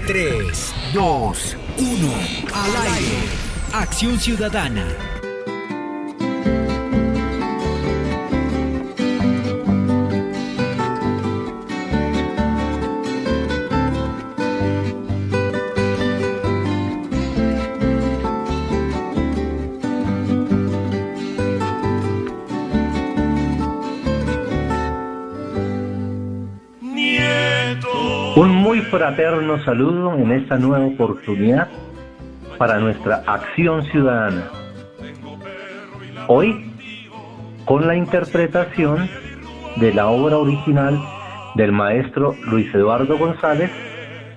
3, 2, 1, al aire. Acción Ciudadana. Un muy fraterno saludo en esta nueva oportunidad para nuestra acción ciudadana. Hoy, con la interpretación de la obra original del maestro Luis Eduardo González,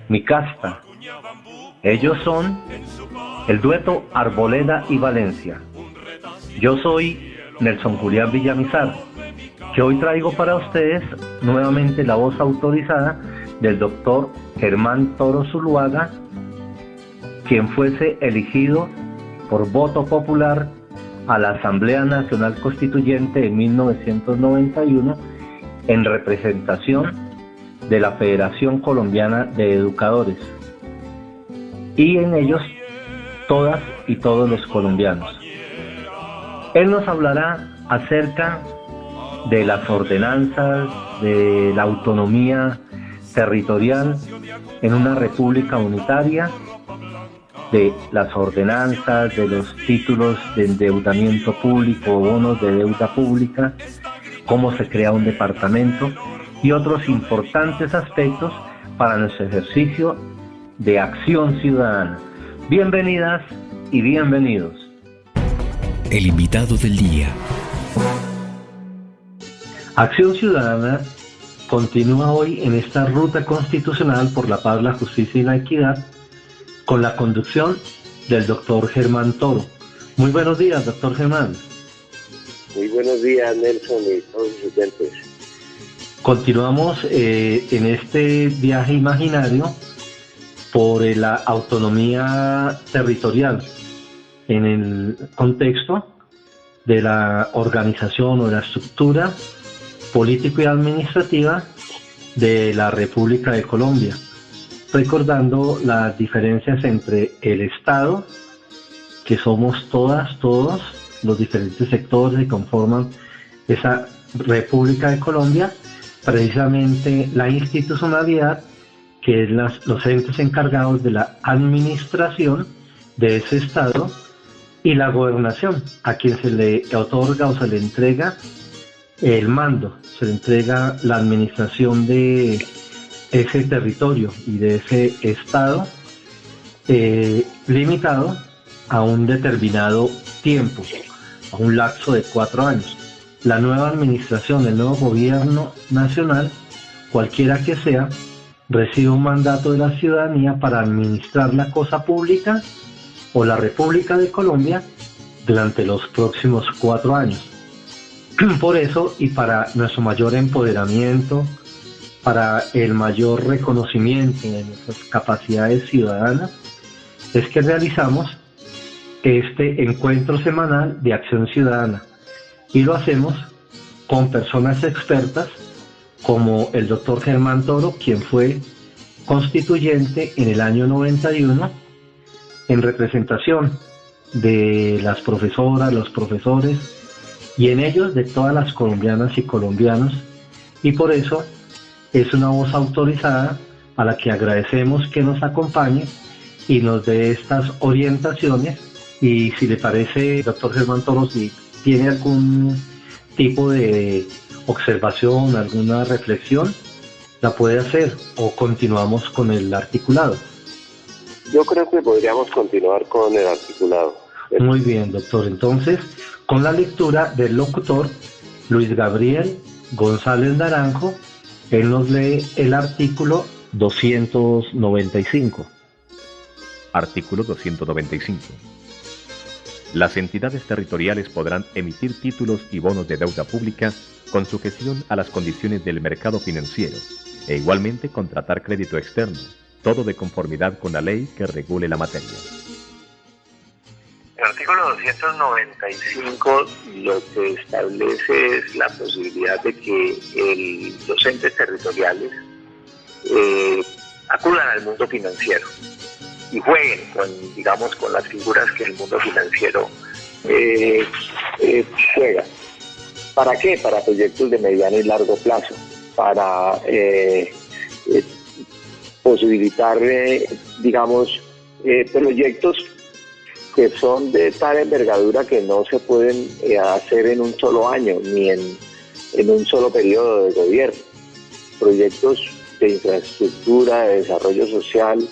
Mi Casta. Ellos son el dueto Arboleda y Valencia. Yo soy Nelson Julián Villamizar, que hoy traigo para ustedes nuevamente la voz autorizada del doctor Germán Toro Zuluaga, quien fuese elegido por voto popular a la Asamblea Nacional Constituyente en 1991 en representación de la Federación Colombiana de Educadores, y en ellos todas y todos los colombianos. Él nos hablará acerca de las ordenanzas, de la autonomía territorial en una república unitaria, de las ordenanzas, de los títulos de endeudamiento público o bonos de deuda pública, cómo se crea un departamento y otros importantes aspectos para nuestro ejercicio de acción ciudadana. Bienvenidas y bienvenidos. El invitado del día. Acción Ciudadana continúa hoy en esta ruta constitucional por la paz, la justicia y la equidad, con la conducción del doctor Germán Toro. Muy buenos días, doctor Germán. Muy buenos días, Nelson y todos los oyentes. Continuamos en este viaje imaginario por la autonomía territorial en el contexto de la organización o de la estructura político y administrativa de la República de Colombia, recordando las diferencias entre el Estado, que somos todos los diferentes sectores que conforman esa República de Colombia, precisamente la institucionalidad, que es los entes encargados de la administración de ese Estado, y la gobernación, a quien se le otorga o se le entrega el mando, se le entrega la administración de ese territorio y de ese estado, limitado a un determinado tiempo, a un lapso de 4 años. La nueva administración, el nuevo gobierno nacional, cualquiera que sea, recibe un mandato de la ciudadanía para administrar la cosa pública o la República de Colombia durante los próximos 4 años. Por eso, y para nuestro mayor empoderamiento, para el mayor reconocimiento de nuestras capacidades ciudadanas, es que realizamos este encuentro semanal de acción ciudadana, y lo hacemos con personas expertas como el doctor Germán Toro, quien fue constituyente en el año 91 en representación de las profesoras, los profesores, y en ellos de todas las colombianas y colombianos, y por eso es una voz autorizada a la que agradecemos que nos acompañe y nos dé estas orientaciones. Y si le parece, doctor Germán Toro, si tiene algún tipo de observación, alguna reflexión, la puede hacer, o continuamos con el articulado. Yo creo que podríamos continuar con el articulado. Muy bien, doctor. Entonces, con la lectura del locutor Luis Gabriel González Naranjo, él nos lee el artículo 295. Artículo 295. Las entidades territoriales podrán emitir títulos y bonos de deuda pública con sujeción a las condiciones del mercado financiero e igualmente contratar crédito externo, todo de conformidad con la ley que regule la materia. El artículo 295 lo que establece es la posibilidad de que los entes territoriales acudan al mundo financiero y jueguen con las figuras que el mundo financiero juega. ¿Para qué? Para proyectos de mediano y largo plazo, para posibilitar, proyectos que son de tal envergadura que no se pueden hacer en un solo año ni en un solo periodo de gobierno. Proyectos de infraestructura, de desarrollo social,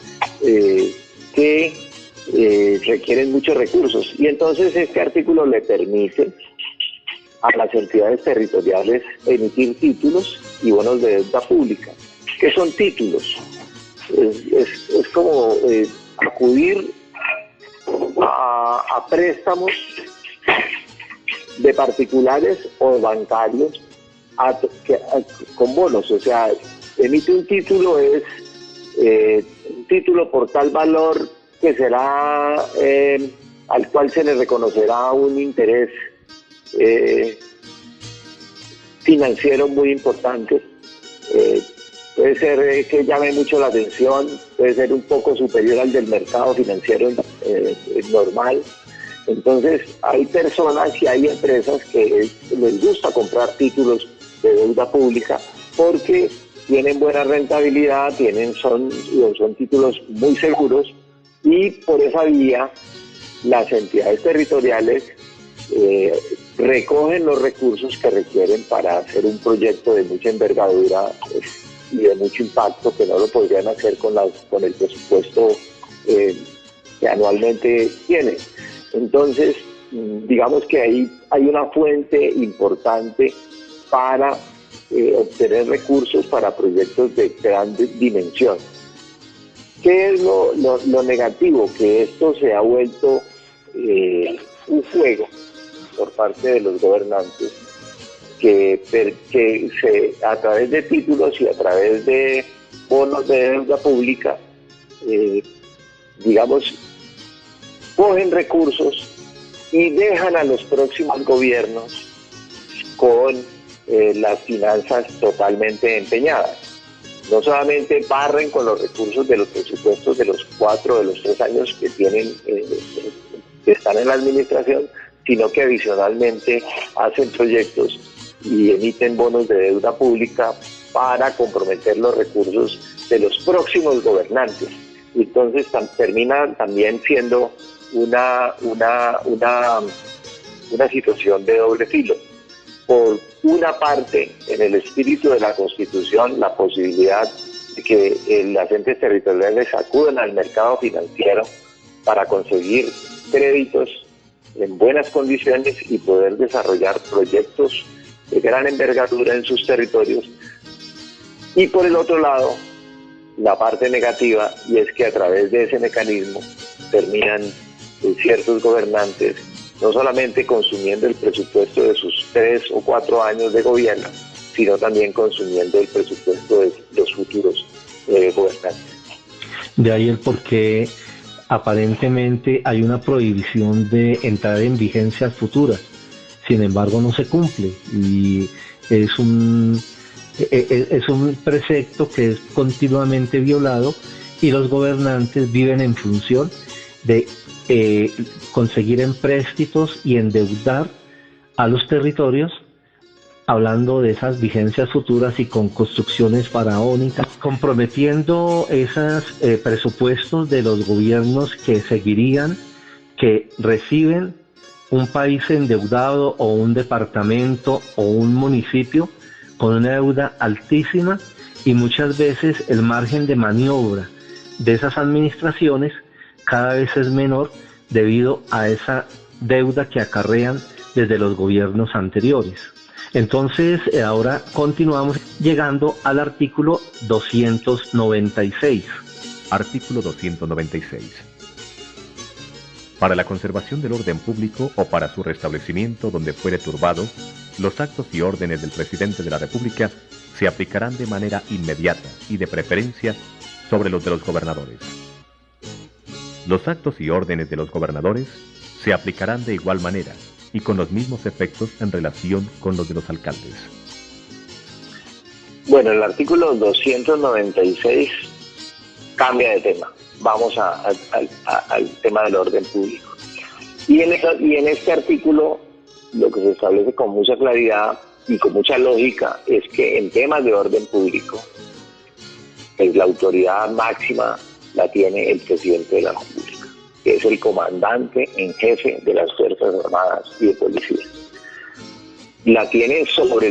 que requieren muchos recursos. Y entonces este artículo le permite a las entidades territoriales emitir títulos y bonos de deuda pública. ¿Qué son títulos? Es como acudir a préstamos de particulares o de bancarios con bonos. O sea, emite un título, es un título por tal valor que será al cual se le reconocerá un interés financiero muy importante. Puede ser que llame mucho la atención, puede ser un poco superior al del mercado financiero normal. Entonces hay personas y hay empresas que les gusta comprar títulos de deuda pública porque tienen buena rentabilidad, son títulos muy seguros, y por esa vía las entidades territoriales recogen los recursos que requieren para hacer un proyecto de mucha envergadura y de mucho impacto, que no lo podrían hacer con el presupuesto que anualmente tienen. Entonces, digamos que ahí hay una fuente importante para obtener recursos para proyectos de gran dimensión. ¿Qué es lo negativo? Que esto se ha vuelto un juego por parte de los gobernantes que a través de títulos y a través de bonos de deuda pública, cogen recursos y dejan a los próximos gobiernos con las finanzas totalmente empeñadas. No solamente barren con los recursos de los presupuestos de los 4 de los 3 años que tienen, que están en la administración, sino que adicionalmente hacen proyectos y emiten bonos de deuda pública para comprometer los recursos de los próximos gobernantes. Entonces termina también siendo una situación de doble filo. Por una parte, en el espíritu de la Constitución, la posibilidad de que las entes territoriales acudan al mercado financiero para conseguir créditos en buenas condiciones y poder desarrollar proyectos de gran envergadura en sus territorios. Y por el otro lado, la parte negativa, y es que a través de ese mecanismo terminan ciertos gobernantes no solamente consumiendo el presupuesto de sus 3 o 4 años de gobierno, sino también consumiendo el presupuesto de los futuros gobernantes. De ahí el por qué aparentemente hay una prohibición de entrar en vigencias futuras. Sin embargo, no se cumple y es un precepto que es continuamente violado, y los gobernantes viven en función de conseguir empréstitos y endeudar a los territorios, hablando de esas vigencias futuras y con construcciones faraónicas, comprometiendo esos presupuestos de los gobiernos que reciben un país endeudado o un departamento o un municipio con una deuda altísima, y muchas veces el margen de maniobra de esas administraciones cada vez es menor debido a esa deuda que acarrean desde los gobiernos anteriores. Entonces, ahora continuamos llegando al artículo 296. Artículo 296. Para la conservación del orden público o para su restablecimiento donde fuere turbado, los actos y órdenes del Presidente de la República se aplicarán de manera inmediata y de preferencia sobre los de los gobernadores. Los actos y órdenes de los gobernadores se aplicarán de igual manera y con los mismos efectos en relación con los de los alcaldes. Bueno, el artículo 296 cambia de tema. Vamos al tema del orden público. Y en este artículo lo que se establece con mucha claridad y con mucha lógica es que en temas de orden público, pues la autoridad máxima la tiene el presidente de la República, que es el comandante en jefe de las Fuerzas Armadas y de Policía. La tiene sobre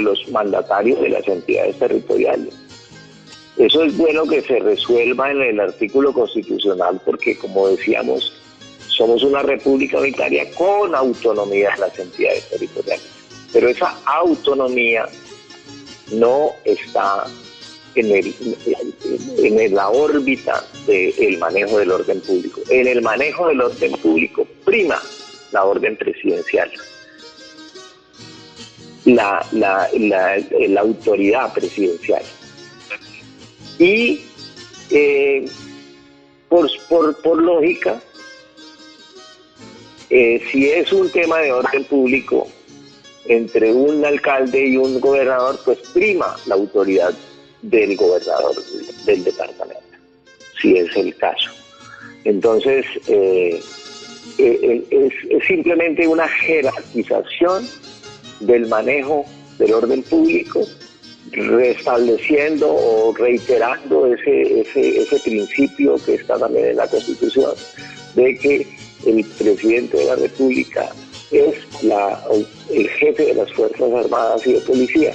los mandatarios de las entidades territoriales. Eso es bueno que se resuelva en el artículo constitucional porque, como decíamos, somos una república unitaria con autonomía en las entidades territoriales. Pero esa autonomía no está en la órbita del manejo del orden público. En el manejo del orden público prima la orden presidencial, la autoridad presidencial. Y por lógica, si es un tema de orden público entre un alcalde y un gobernador, pues prima la autoridad del gobernador del departamento, si es el caso. Entonces, es simplemente una jerarquización del manejo del orden público, restableciendo o reiterando ese principio que está también en la Constitución, de que el presidente de la República es el jefe de las Fuerzas Armadas y de Policía,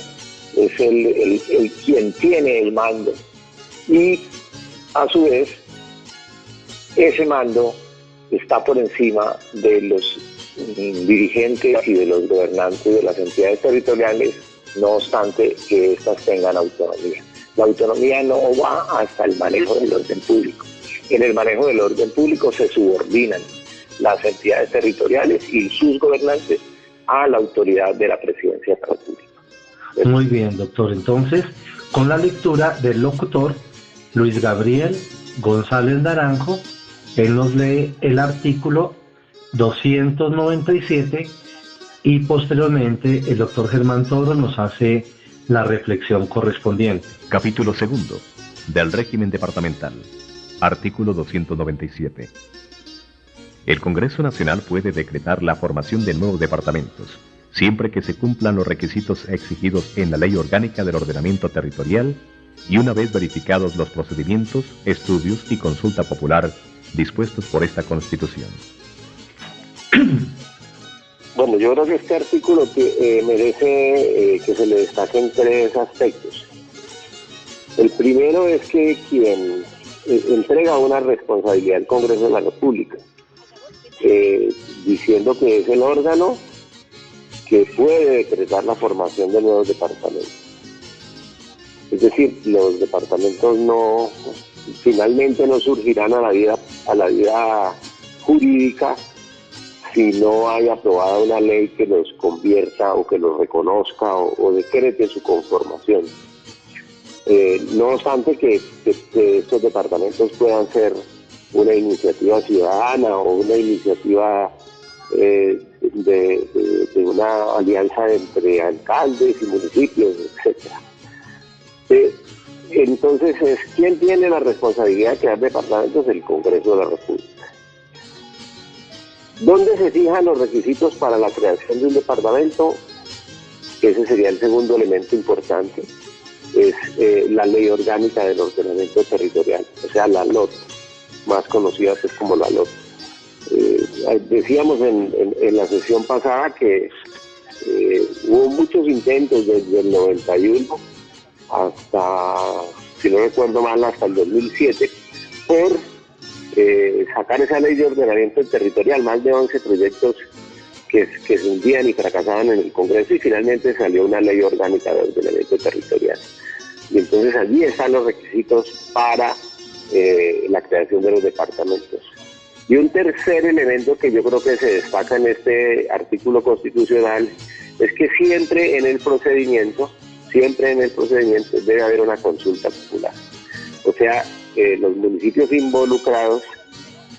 es el quien tiene el mando, y a su vez ese mando está por encima de los dirigentes y de los gobernantes de las entidades territoriales, no obstante que éstas tengan autonomía. La autonomía no va hasta el manejo del orden público. En el manejo del orden público se subordinan las entidades territoriales y sus gobernantes a la autoridad de la Presidencia de la República. Muy bien, doctor. Entonces, con la lectura del locutor Luis Gabriel González Naranjo, él nos lee el artículo 297 y posteriormente el doctor Germán Toro nos hace la reflexión correspondiente. Capítulo segundo del régimen departamental. Artículo 297. El Congreso Nacional puede decretar la formación de nuevos departamentos, siempre que se cumplan los requisitos exigidos en la Ley Orgánica del Ordenamiento Territorial y una vez verificados los procedimientos, estudios y consulta popular dispuestos por esta Constitución. Bueno, yo creo que este artículo merece que se le destaquen tres aspectos. El primero es que quien entrega una responsabilidad al Congreso de la República, diciendo que es el órgano que puede decretar la formación de nuevos departamentos. Es decir, los departamentos finalmente no surgirán a la vida jurídica si no hay aprobada una ley que los convierta o que los reconozca o decrete su conformación. No obstante que estos departamentos puedan ser una iniciativa ciudadana o una iniciativa de una alianza entre alcaldes y municipios, etc. Entonces, ¿quién tiene la responsabilidad de crear departamentos? El Congreso de la República. ¿Dónde se fijan los requisitos para la creación de un departamento? Ese sería el segundo elemento importante. Es la Ley Orgánica del Ordenamiento Territorial, o sea, la LOT, más conocida pues como la LOT. Decíamos en la sesión pasada que hubo muchos intentos desde el 91 hasta, si no recuerdo mal, hasta el 2007, por sacar esa ley de ordenamiento territorial, más de 11 proyectos que se hundían y fracasaban en el Congreso, y finalmente salió una ley orgánica de ordenamiento territorial. Y entonces allí están los requisitos para la creación de los departamentos. Y un tercer elemento que yo creo que se destaca en este artículo constitucional es que siempre en el procedimiento debe haber una consulta popular. O sea, los municipios involucrados,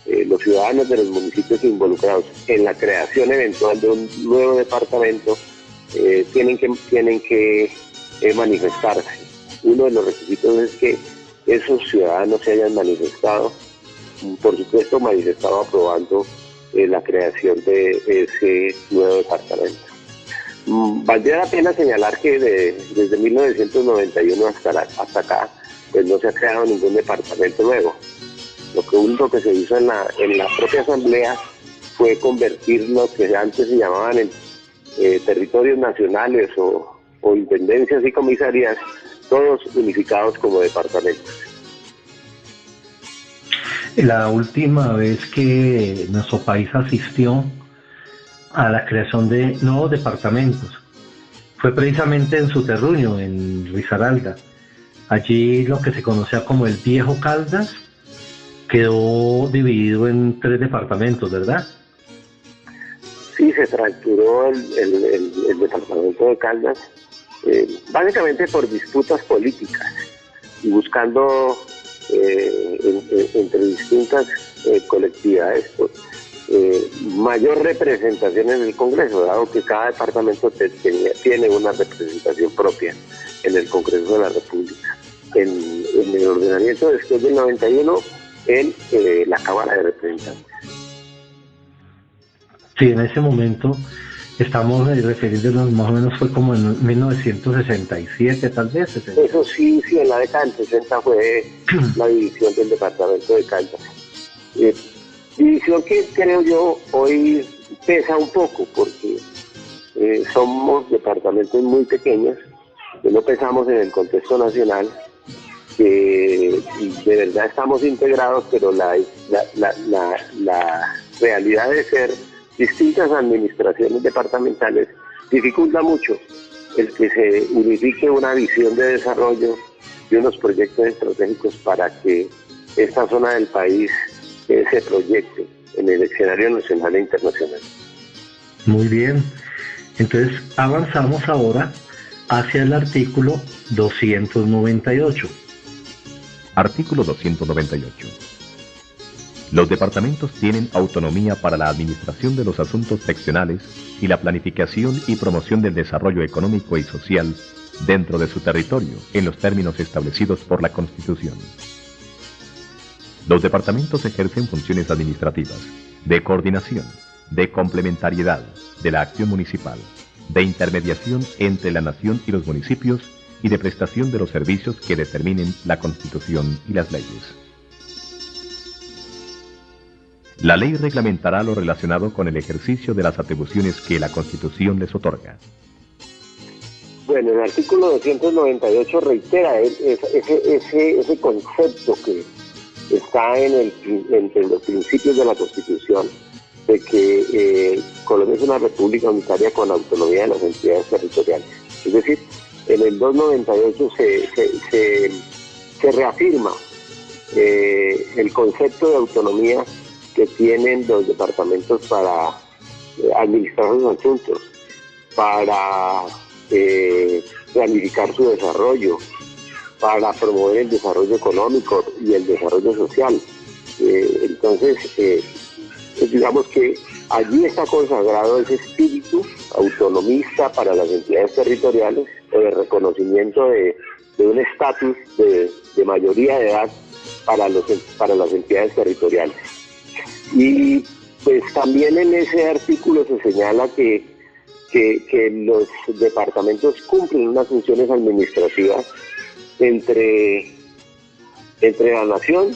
los ciudadanos de los municipios involucrados en la creación eventual de un nuevo departamento tienen que manifestarse. Uno de los requisitos es que esos ciudadanos se hayan manifestado, por supuesto manifestado aprobando la creación de ese nuevo departamento. Valdría la pena señalar que desde 1991 hasta acá, pues no se ha creado ningún departamento nuevo. Lo único que se hizo en la propia asamblea fue convertir lo que antes se llamaban en territorios nacionales o intendencias y comisarías, todos unificados como departamentos. La última vez que nuestro país asistió a la creación de nuevos departamentos fue precisamente en su terruño, en Risaralda. Allí lo que se conocía como el Viejo Caldas quedó dividido en 3 departamentos, ¿verdad? Sí, se fracturó el departamento de Caldas, básicamente por disputas políticas y buscando entre distintas colectividades mayor representación en el Congreso, dado que cada departamento tiene una representación propia en el Congreso de la República. En el ordenamiento después del 91, en la Cámara de Representantes. Sí, en ese momento estamos refiriéndonos más o menos, fue como en 1967 tal vez. 60. Eso sí, en la década del 60 fue la división del departamento de Caldas. División que creo yo hoy pesa un poco porque somos departamentos muy pequeños, que no pesamos en el contexto nacional, que de verdad estamos integrados, pero la realidad de ser distintas administraciones departamentales dificulta mucho el que se unifique una visión de desarrollo y unos proyectos estratégicos para que esta zona del país se proyecte en el escenario nacional e internacional. Muy bien, entonces avanzamos ahora hacia el artículo 298. Artículo 298. Los departamentos tienen autonomía para la administración de los asuntos seccionales y la planificación y promoción del desarrollo económico y social dentro de su territorio en los términos establecidos por la Constitución. Los departamentos ejercen funciones administrativas, de coordinación, de complementariedad de la acción municipal, de intermediación entre la nación y los municipios y de prestación de los servicios que determinen la Constitución y las leyes. La ley reglamentará lo relacionado con el ejercicio de las atribuciones que la Constitución les otorga. Bueno, el artículo 298 reitera ese concepto que está entre los principios de la Constitución, de que Colombia es una república unitaria con autonomía de las entidades territoriales. Es decir, en el 298 se reafirma el concepto de autonomía que tienen los departamentos para administrar sus asuntos, para planificar su desarrollo, para promover el desarrollo económico y el desarrollo social. Entonces, digamos que allí está consagrado ese espíritu autonomista para las entidades territoriales, de reconocimiento de un estatus de mayoría de edad para las entidades territoriales. Y pues también en ese artículo se señala que los departamentos cumplen unas funciones administrativas entre la nación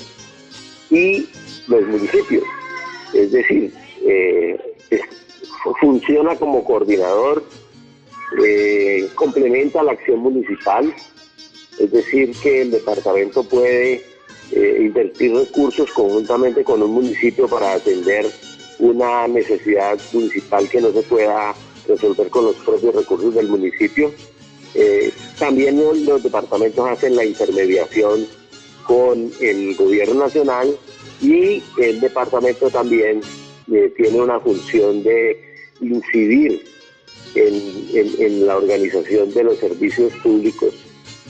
y los municipios. Es decir, funciona como coordinador, complementa la acción municipal, es decir, que el departamento puede invertir recursos conjuntamente con un municipio para atender una necesidad municipal que no se pueda resolver con los propios recursos del municipio. También los departamentos hacen la intermediación con el gobierno nacional y el departamento también tiene una función de incidir en la organización de los servicios públicos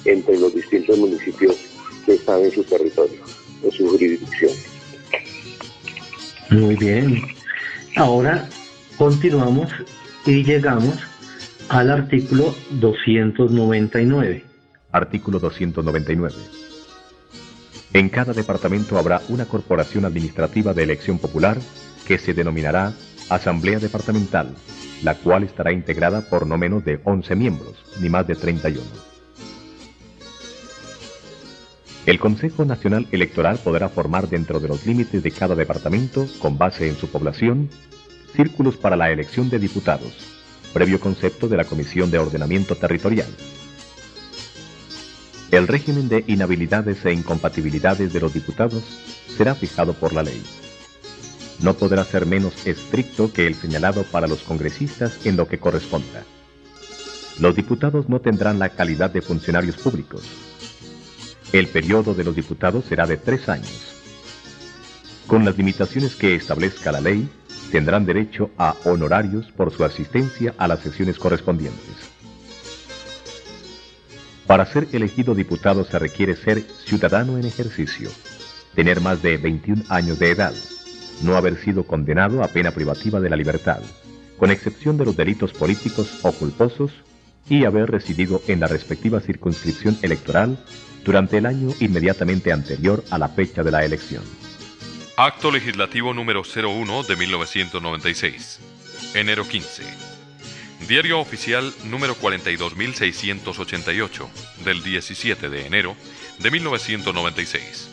entre los distintos municipios que están en su territorio, en su jurisdicción. Muy bien. Ahora continuamos y llegamos al artículo 299. Artículo 299. En cada departamento habrá una corporación administrativa de elección popular que se denominará Asamblea Departamental, la cual estará integrada por no menos de 11 miembros, ni más de 31. El Consejo Nacional Electoral podrá formar dentro de los límites de cada departamento, con base en su población, círculos para la elección de diputados, previo concepto de la Comisión de Ordenamiento Territorial. El régimen de inhabilidades e incompatibilidades de los diputados será fijado por la ley. No podrá ser menos estricto que el señalado para los congresistas en lo que corresponda. Los diputados no tendrán la calidad de funcionarios públicos. El periodo de los diputados será de 3 años. Con las limitaciones que establezca la ley, tendrán derecho a honorarios por su asistencia a las sesiones correspondientes. Para ser elegido diputado se requiere ser ciudadano en ejercicio, tener más de 21 años de edad, no haber sido condenado a pena privativa de la libertad, con excepción de los delitos políticos o culposos, y haber residido en la respectiva circunscripción electoral durante el año inmediatamente anterior a la fecha de la elección. Acto Legislativo número 01 de 1996, enero 15. Diario Oficial número 42.688 del 17 de enero de 1996,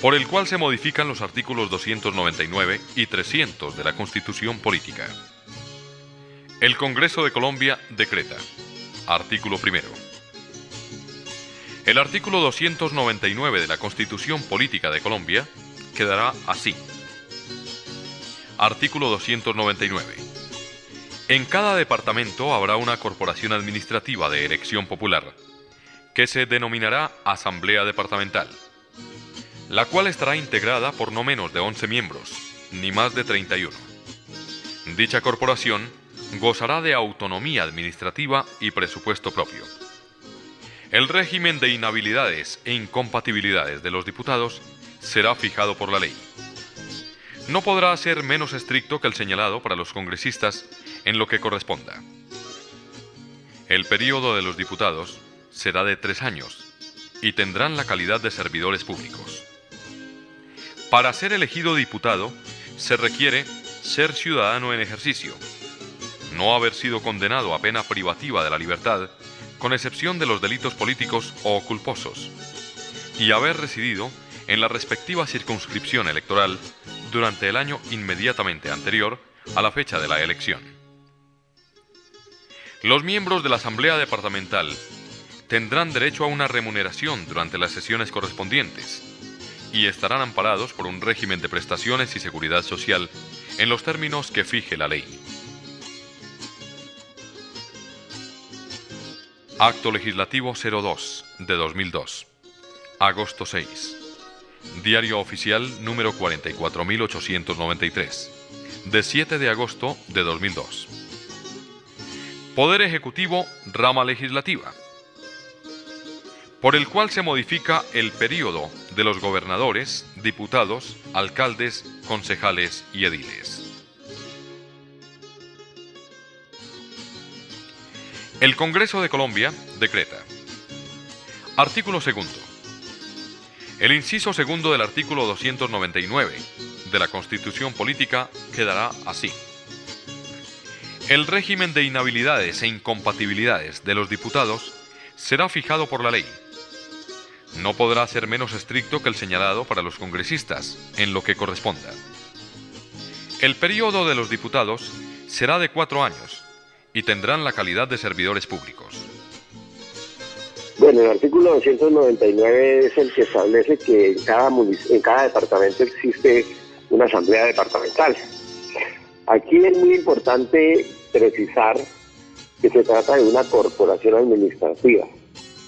por el cual se modifican los artículos 299 y 300 de la Constitución Política. El Congreso de Colombia decreta. Artículo primero. El artículo 299 de la Constitución Política de Colombia quedará así. Artículo 299. En cada departamento habrá una corporación administrativa de elección popular, que se denominará Asamblea Departamental, la cual estará integrada por no menos de 11 miembros, ni más de 31. Dicha corporación gozará de autonomía administrativa y presupuesto propio. El régimen de inhabilidades e incompatibilidades de los diputados será fijado por la ley. No podrá ser menos estricto que el señalado para los congresistas en lo que corresponda. El período de los diputados será de 3 años y tendrán la calidad de servidores públicos. Para ser elegido diputado se requiere ser ciudadano en ejercicio, no haber sido condenado a pena privativa de la libertad, con excepción de los delitos políticos o culposos, y haber residido en la respectiva circunscripción electoral durante el año inmediatamente anterior a la fecha de la elección. Los miembros de la Asamblea Departamental tendrán derecho a una remuneración durante las sesiones correspondientes y estarán amparados por un régimen de prestaciones y seguridad social en los términos que fije la ley. Acto Legislativo 02 de 2002, agosto 6. Diario Oficial número 44.893, de 7 de agosto de 2002. Poder Ejecutivo, Rama Legislativa, por el cual se modifica el período de los gobernadores, diputados, alcaldes, concejales y ediles. El Congreso de Colombia decreta. Artículo segundo. El inciso segundo del artículo 299 de la Constitución Política quedará así. El régimen de inhabilidades e incompatibilidades de los diputados será fijado por la ley. No podrá ser menos estricto que el señalado para los congresistas, en lo que corresponda. El período de los diputados será de 4 años y tendrán la calidad de servidores públicos. Bueno, el artículo 299 es el que establece que en cada departamento existe una asamblea departamental. Aquí es muy importante precisar que se trata de una corporación administrativa.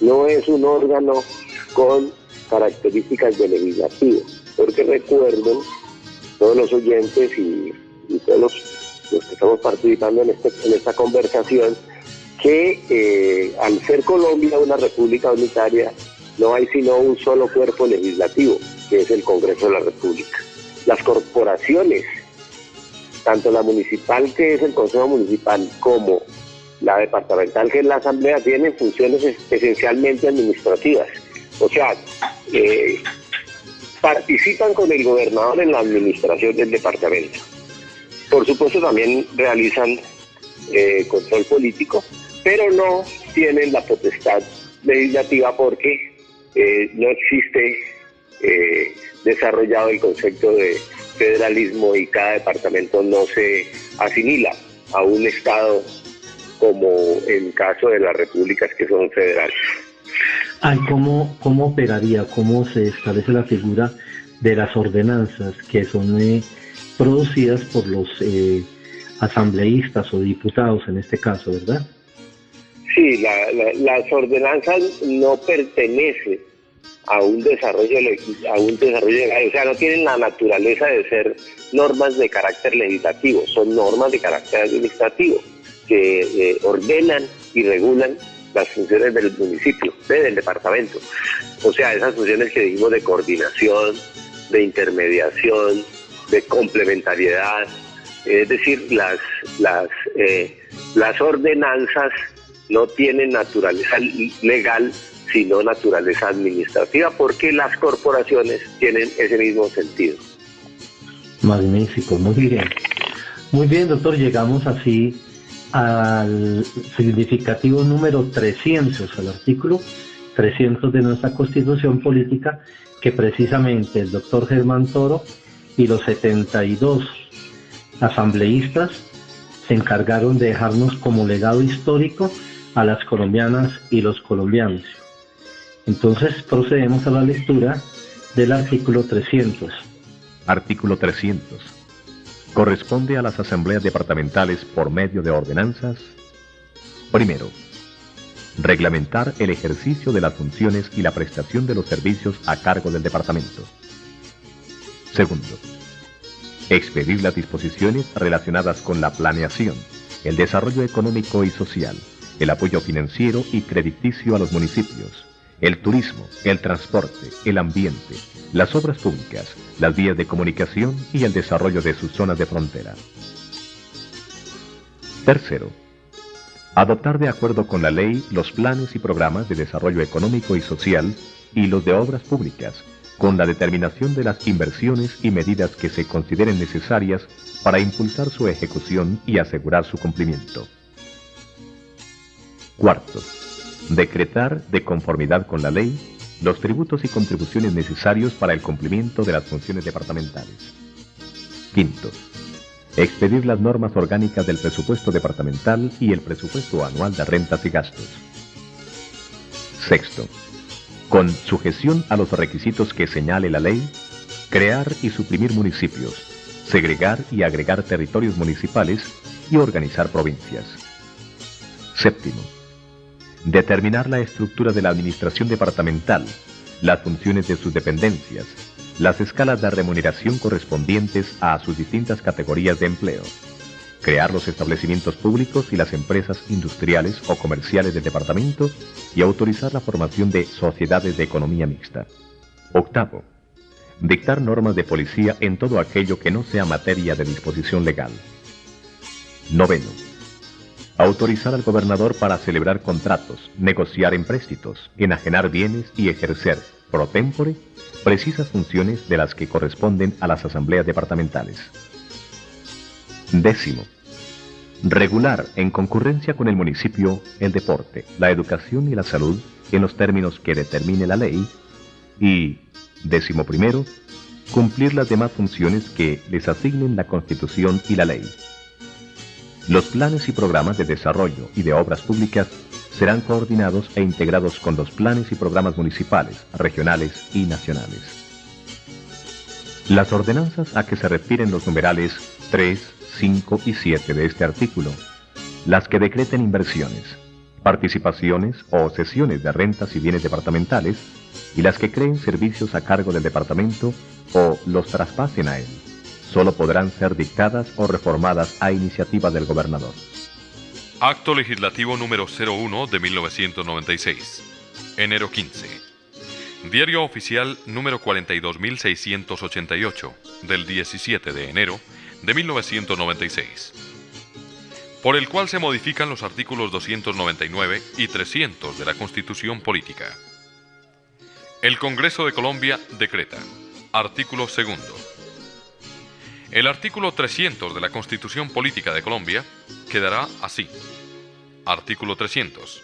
No es un órgano con características de legislativo, porque recuerden todos los oyentes y todos los que estamos participando en esta conversación, que al ser Colombia una república unitaria, no hay sino un solo cuerpo legislativo, que es el Congreso de la República. Las corporaciones, tanto la municipal, que es el Consejo Municipal, como la departamental, que es la Asamblea, tienen funciones esencialmente administrativas. O sea, participan con el gobernador en la administración del departamento. Por supuesto también realizan control político, pero no tienen la potestad legislativa porque no existe desarrollado el concepto de federalismo y cada departamento no se asimila a un estado como el caso de las repúblicas que son federales. ¿Cómo operaría, cómo se establece la figura de las ordenanzas que son producidas por los asambleístas o diputados en este caso, verdad? Sí, las ordenanzas no pertenecen a un desarrollo legal, o sea, no tienen la naturaleza de ser normas de carácter legislativo, son normas de carácter administrativo que ordenan y regulan las funciones del municipio, del departamento. O sea, esas funciones que dijimos de coordinación, de intermediación, de complementariedad, es decir, las ordenanzas no tienen naturaleza legal, sino naturaleza administrativa, porque las corporaciones tienen ese mismo sentido. Magnífico, muy bien. Muy bien, doctor, llegamos así al significativo número 300, al artículo 300 de nuestra Constitución Política, que precisamente el doctor Germán Toro y los 72 asambleístas se encargaron de dejarnos como legado histórico a las colombianas y los colombianos. Entonces procedemos a la lectura del artículo 300. Artículo 300. Corresponde a las asambleas departamentales por medio de ordenanzas. Primero, reglamentar el ejercicio de las funciones y la prestación de los servicios a cargo del departamento. Segundo, expedir las disposiciones relacionadas con la planeación, el desarrollo económico y social, el apoyo financiero y crediticio a los municipios, el turismo, el transporte, el ambiente, las obras públicas, las vías de comunicación y el desarrollo de sus zonas de frontera. Tercero, adoptar de acuerdo con la ley los planes y programas de desarrollo económico y social y los de obras públicas, con la determinación de las inversiones y medidas que se consideren necesarias para impulsar su ejecución y asegurar su cumplimiento. Cuarto, decretar, de conformidad con la ley, los tributos y contribuciones necesarios para el cumplimiento de las funciones departamentales. Quinto, expedir las normas orgánicas del presupuesto departamental y el presupuesto anual de rentas y gastos. Sexto, con sujeción a los requisitos que señale la ley, crear y suprimir municipios, segregar y agregar territorios municipales y organizar provincias. Séptimo, determinar la estructura de la administración departamental, las funciones de sus dependencias, las escalas de remuneración correspondientes a sus distintas categorías de empleo, crear los establecimientos públicos y las empresas industriales o comerciales del departamento y autorizar la formación de sociedades de economía mixta. Octavo, dictar normas de policía en todo aquello que no sea materia de disposición legal. Noveno, autorizar al gobernador para celebrar contratos, negociar empréstitos, enajenar bienes y ejercer, pro tempore, precisas funciones de las que corresponden a las asambleas departamentales. Décimo, regular en concurrencia con el municipio el deporte, la educación y la salud en los términos que determine la ley. Y, 11, cumplir las demás funciones que les asignen la Constitución y la ley. Los planes y programas de desarrollo y de obras públicas serán coordinados e integrados con los planes y programas municipales, regionales y nacionales. Las ordenanzas a que se refieren los numerales 3, 5 y 7 de este artículo, las que decreten inversiones, participaciones o cesiones de rentas y bienes departamentales, y las que creen servicios a cargo del departamento o los traspasen a él, solo podrán ser dictadas o reformadas a iniciativa del gobernador. Acto Legislativo número 01 de 1996. Enero 15. Diario Oficial número 42.688 del 17 de enero de 1996. Por el cual se modifican los artículos 299 y 300 de la Constitución Política. El Congreso de Colombia decreta. Artículo 2. El artículo 300 de la Constitución Política de Colombia quedará así. Artículo 300.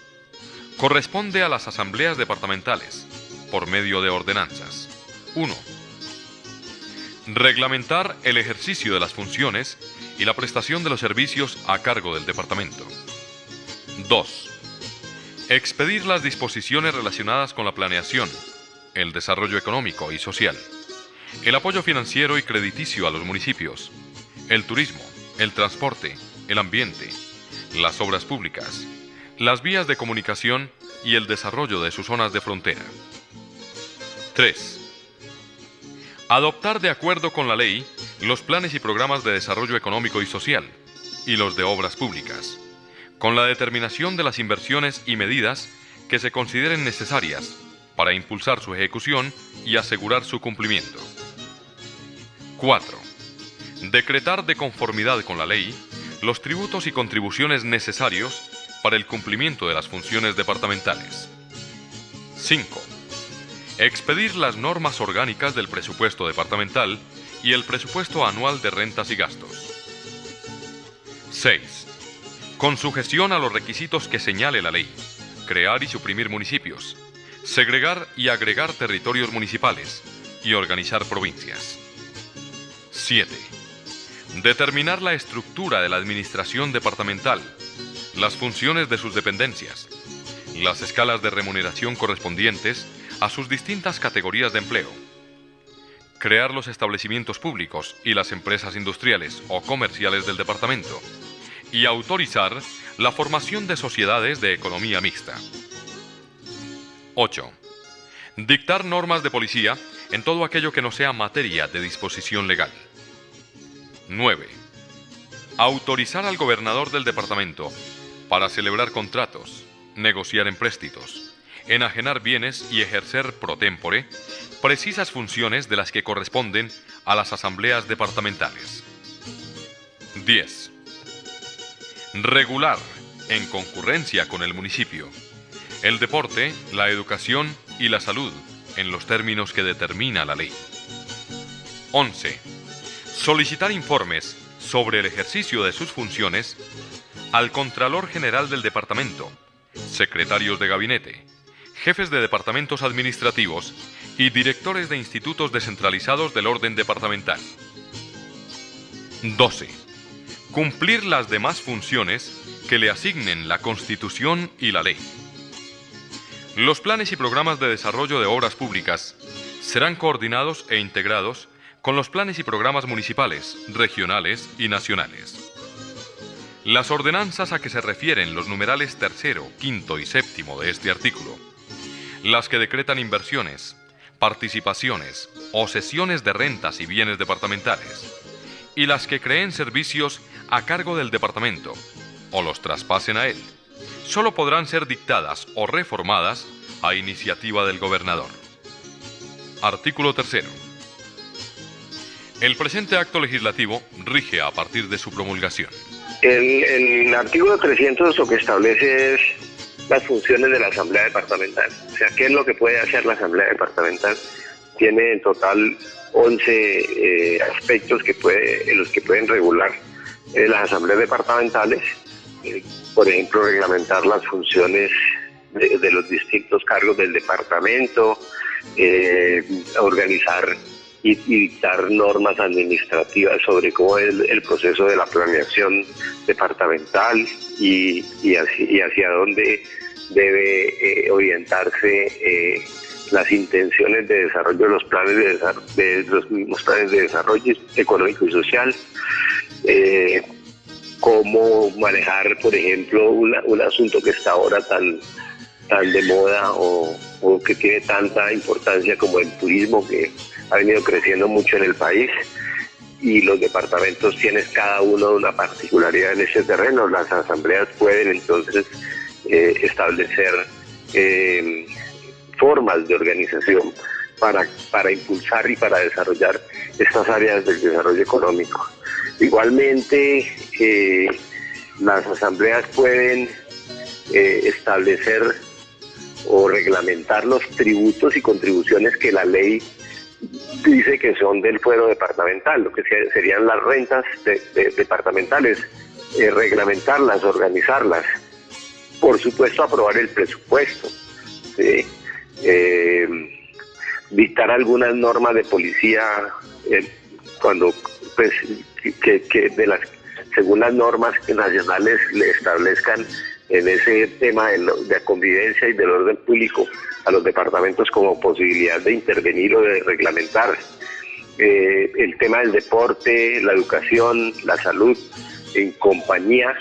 Corresponde a las asambleas departamentales, por medio de ordenanzas. 1. Reglamentar el ejercicio de las funciones y la prestación de los servicios a cargo del departamento. 2. Expedir las disposiciones relacionadas con la planeación, el desarrollo económico y social, el apoyo financiero y crediticio a los municipios, el turismo, el transporte, el ambiente, las obras públicas, las vías de comunicación y el desarrollo de sus zonas de frontera. 3. Adoptar de acuerdo con la ley los planes y programas de desarrollo económico y social y los de obras públicas, con la determinación de las inversiones y medidas que se consideren necesarias para impulsar su ejecución y asegurar su cumplimiento. 4. Decretar de conformidad con la ley los tributos y contribuciones necesarios para el cumplimiento de las funciones departamentales. 5. Expedir las normas orgánicas del presupuesto departamental y el presupuesto anual de rentas y gastos. 6. Con sujeción a los requisitos que señale la ley, crear y suprimir municipios, segregar y agregar territorios municipales y organizar provincias. 7. Determinar la estructura de la administración departamental, las funciones de sus dependencias, las escalas de remuneración correspondientes a sus distintas categorías de empleo, crear los establecimientos públicos y las empresas industriales o comerciales del departamento y autorizar la formación de sociedades de economía mixta. 8. Dictar normas de policía en todo aquello que no sea materia de disposición legal. 9. Autorizar al gobernador del departamento para celebrar contratos, negociar empréstitos, enajenar bienes y ejercer pro tempore precisas funciones de las que corresponden a las asambleas departamentales. 10. Regular, en concurrencia con el municipio, el deporte, la educación y la salud en los términos que determina la ley. 11. Solicitar informes sobre el ejercicio de sus funciones al Contralor General del Departamento, secretarios de gabinete, jefes de departamentos administrativos y directores de institutos descentralizados del orden departamental. 12. Cumplir las demás funciones que le asignen la Constitución y la ley. Los planes y programas de desarrollo de obras públicas serán coordinados e integrados con los planes y programas municipales, regionales y nacionales. Las ordenanzas a que se refieren los numerales 3, 5 y 7 de este artículo, las que decretan inversiones, participaciones o cesiones de rentas y bienes departamentales, y las que creen servicios a cargo del departamento o los traspasen a él, solo podrán ser dictadas o reformadas a iniciativa del gobernador. Artículo 3. El presente acto legislativo rige a partir de su promulgación. El artículo 300 lo que establece es las funciones de la Asamblea Departamental. O sea, ¿qué es lo que puede hacer la Asamblea Departamental? Tiene en total 11 aspectos en los que pueden regular las asambleas departamentales. Por ejemplo, reglamentar las funciones de los distintos cargos del departamento, organizar y dictar normas administrativas sobre cómo es el proceso de la planeación departamental y hacia dónde debe orientarse las intenciones de desarrollo de los planes de los mismos planes de desarrollo económico y social, cómo manejar, por ejemplo, un asunto que está ahora tan de moda o que tiene tanta importancia como el turismo, que ha venido creciendo mucho en el país, y los departamentos tienen cada uno una particularidad en ese terreno. Las asambleas pueden entonces establecer formas de organización para impulsar y para desarrollar estas áreas del desarrollo económico. Igualmente, las asambleas pueden establecer o reglamentar los tributos y contribuciones que la ley dice que son del fuero departamental, lo que serían las rentas departamentales, reglamentarlas, organizarlas, por supuesto aprobar el presupuesto, ¿sí? Dictar algunas normas de policía cuando pues que según las normas nacionales le establezcan en ese tema de la convivencia y del orden público a los departamentos como posibilidad de intervenir o de reglamentar el tema del deporte, la educación, la salud, en compañía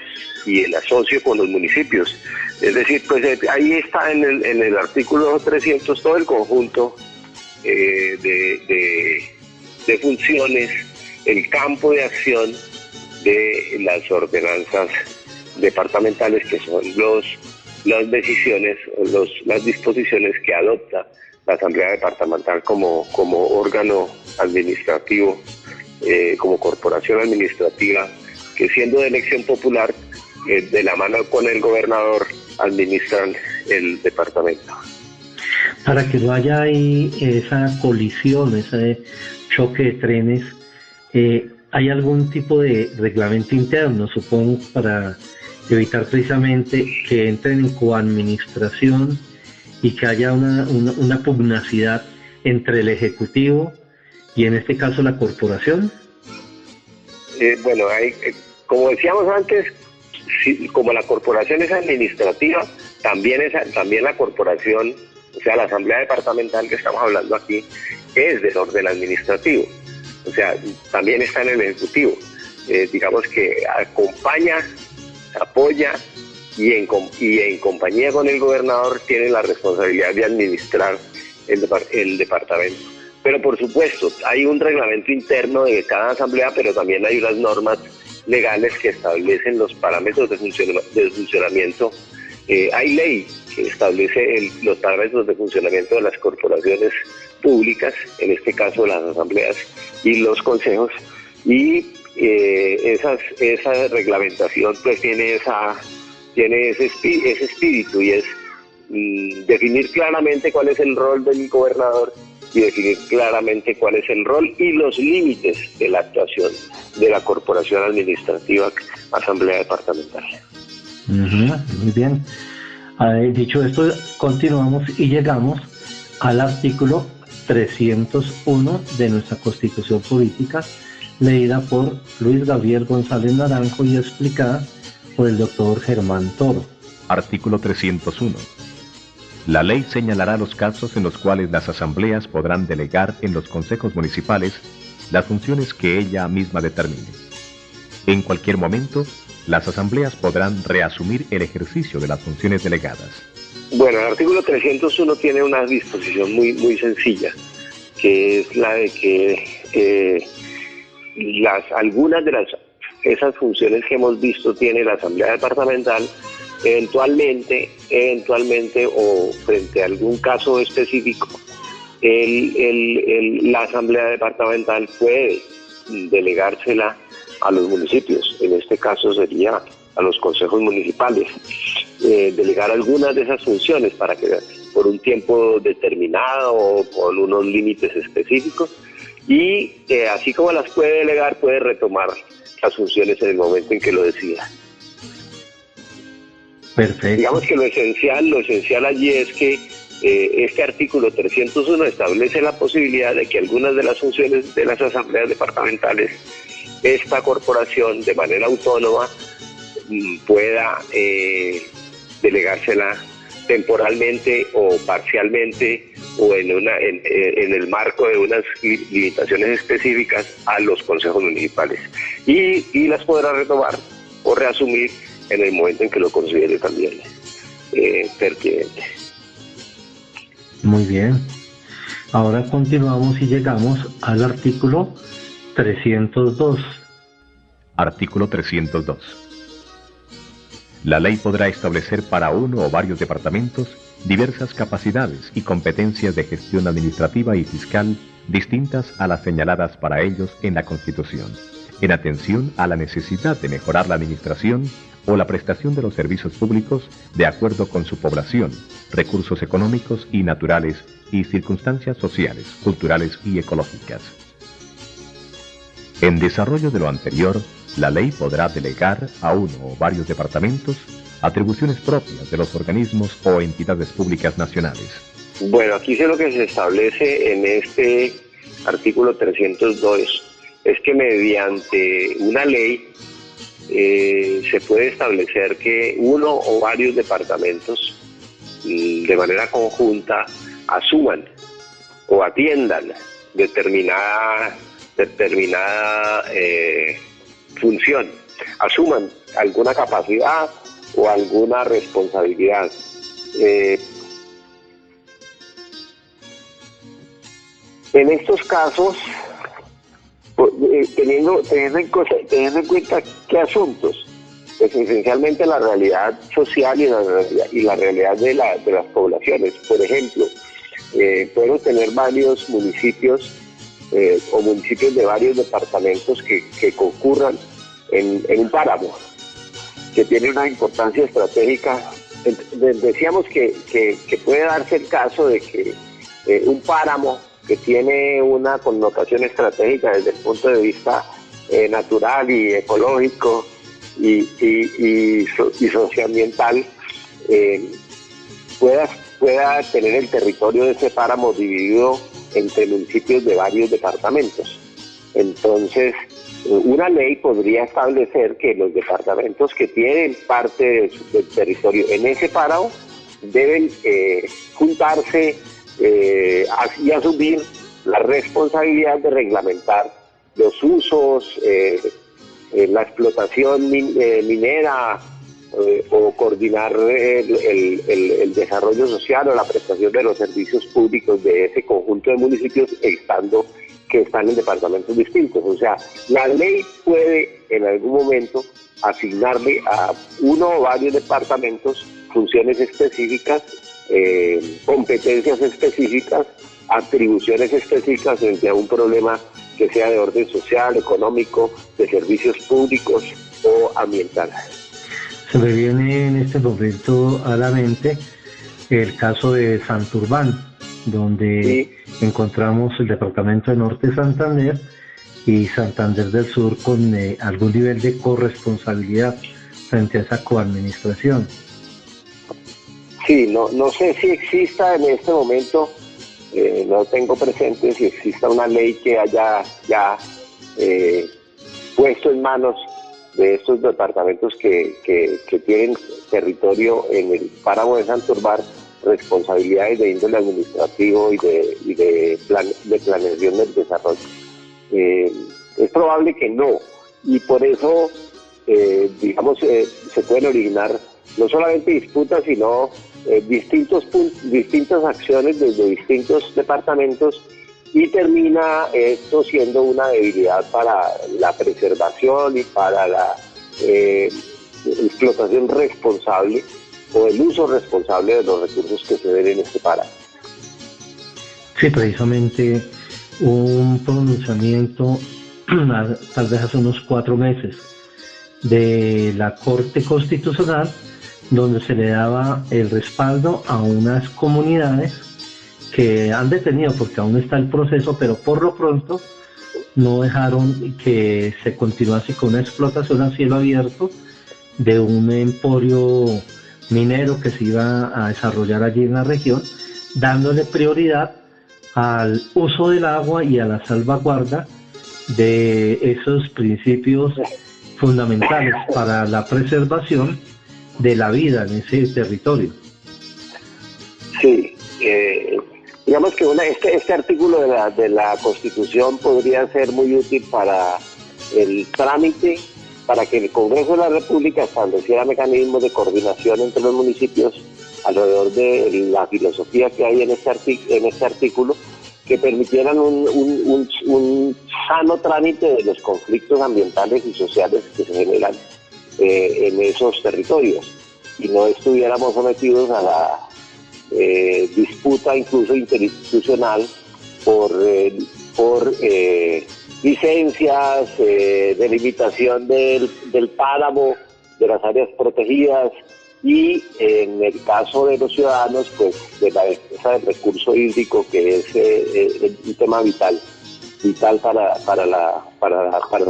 y el asocio con los municipios. Es decir, pues ahí está en el artículo 300 todo el conjunto de funciones, el campo de acción de las ordenanzas departamentales, que son las decisiones o las disposiciones que adopta la Asamblea Departamental como órgano administrativo, como corporación administrativa, que siendo de elección popular, de la mano con el gobernador, administran el departamento. Para que no haya ahí esa colisión, ese choque de trenes, ¿hay algún tipo de reglamento interno, supongo, para evitar precisamente que entren en coadministración y que haya una pugnacidad entre el Ejecutivo y en este caso la corporación? Bueno, como decíamos antes, como la corporación es administrativa, también la corporación, o sea, la Asamblea Departamental que estamos hablando aquí, es del orden administrativo, o sea, también está en el Ejecutivo. Digamos que acompaña, apoya y en compañía con el gobernador tiene la responsabilidad de administrar el departamento. Pero por supuesto, hay un reglamento interno de cada asamblea, pero también hay unas normas legales que establecen los parámetros de funcionamiento. Hay ley que establece los parámetros de funcionamiento de las corporaciones públicas, en este caso las asambleas y los consejos, y esa reglamentación pues tiene ese espíritu, y es definir claramente cuál es el rol del gobernador y definir claramente cuál es el rol y los límites de la actuación de la corporación administrativa Asamblea Departamental. Muy bien. Dicho esto, continuamos y llegamos al artículo 301 de nuestra Constitución Política, leída por Luis Gabriel González Naranjo y explicada por el doctor Germán Toro. Artículo 301. La ley señalará los casos en los cuales las asambleas podrán delegar en los consejos municipales las funciones que ella misma determine. En cualquier momento, las asambleas podrán reasumir el ejercicio de las funciones delegadas. Bueno, el artículo 301 tiene una disposición muy, muy sencilla, que es la de que algunas de esas funciones que hemos visto tiene la Asamblea Departamental, eventualmente o frente a algún caso específico, la Asamblea Departamental puede delegársela a los municipios. En este caso sería a los consejos municipales, delegar algunas de esas funciones para que por un tiempo determinado o con unos límites específicos, y así como las puede delegar, puede retomar las funciones en el momento en que lo decida. Perfecto. Digamos que lo esencial allí es que este artículo 301 establece la posibilidad de que algunas de las funciones de las asambleas departamentales, esta corporación de manera autónoma pueda delegársela temporalmente o parcialmente o en el marco de unas limitaciones específicas a los consejos municipales, y las podrá retomar o reasumir en el momento en que lo considere también pertinente. Muy bien. Ahora continuamos y llegamos al artículo 302. Artículo 302. La ley podrá establecer para uno o varios departamentos diversas capacidades y competencias de gestión administrativa y fiscal distintas a las señaladas para ellos en la Constitución, en atención a la necesidad de mejorar la administración o la prestación de los servicios públicos de acuerdo con su población, recursos económicos y naturales y circunstancias sociales, culturales y ecológicas. En desarrollo de lo anterior, la ley podrá delegar a uno o varios departamentos atribuciones propias de los organismos o entidades públicas nacionales. Bueno, aquí lo que se establece en este artículo 302 es que mediante una ley se puede establecer que uno o varios departamentos de manera conjunta asuman o atiendan determinada función, asuman alguna capacidad o alguna responsabilidad. En estos casos, teniendo en cuenta qué asuntos, pues esencialmente la realidad social y la realidad de las poblaciones. Por ejemplo, podemos tener varios municipios o municipios de varios departamentos que concurran en un páramo que tiene una importancia estratégica. Decíamos que puede darse el caso de que un páramo que tiene una connotación estratégica desde el punto de vista natural y ecológico y socioambiental, pueda tener el territorio de ese páramo dividido entre municipios de varios departamentos. Entonces, una ley podría establecer que los departamentos que tienen parte del territorio en ese páramo deben juntarse y asumir la responsabilidad de reglamentar los usos, la explotación minera o coordinar el desarrollo social o la prestación de los servicios públicos de ese conjunto de municipios que están en departamentos distintos. O sea, la ley puede en algún momento asignarle a uno o varios departamentos funciones específicas, competencias específicas, atribuciones específicas frente a un problema que sea de orden social, económico, de servicios públicos o ambiental. Se me viene en este momento a la mente el caso de Santurbán, donde encontramos el departamento de Norte Santander y Santander del Sur con algún nivel de corresponsabilidad frente a esa coadministración. Sí, no sé si exista en este momento, no tengo presente si exista una ley que haya ya puesto en manos de estos departamentos que tienen territorio en el páramo de Santurbán responsabilidades de índole administrativo y de planeación del desarrollo. Es probable que no, y por eso se pueden originar no solamente disputas, sino distintas acciones desde distintos departamentos, y termina esto siendo una debilidad para la preservación y para la explotación responsable o el uso responsable de los recursos que se den en este páramo. Sí, precisamente un pronunciamiento tal vez hace unos 4 meses de la Corte Constitucional, donde se le daba el respaldo a unas comunidades que han detenido, porque aún está el proceso, pero por lo pronto no dejaron que se continuase con una explotación a cielo abierto de un emporio minero que se iba a desarrollar allí en la región, dándole prioridad al uso del agua y a la salvaguarda de esos principios fundamentales para la preservación de la vida en ese territorio. Sí, digamos que este artículo de la Constitución podría ser muy útil para el trámite, para que el Congreso de la República estableciera mecanismos de coordinación entre los municipios alrededor de la filosofía que hay en este artículo, que permitieran un sano trámite de los conflictos ambientales y sociales que se generan en esos territorios, y no estuviéramos sometidos a la disputa incluso interinstitucional por licencias, delimitación del páramo, de las áreas protegidas y en el caso de los ciudadanos, pues de la defensa del recurso hídrico, que es un tema vital para la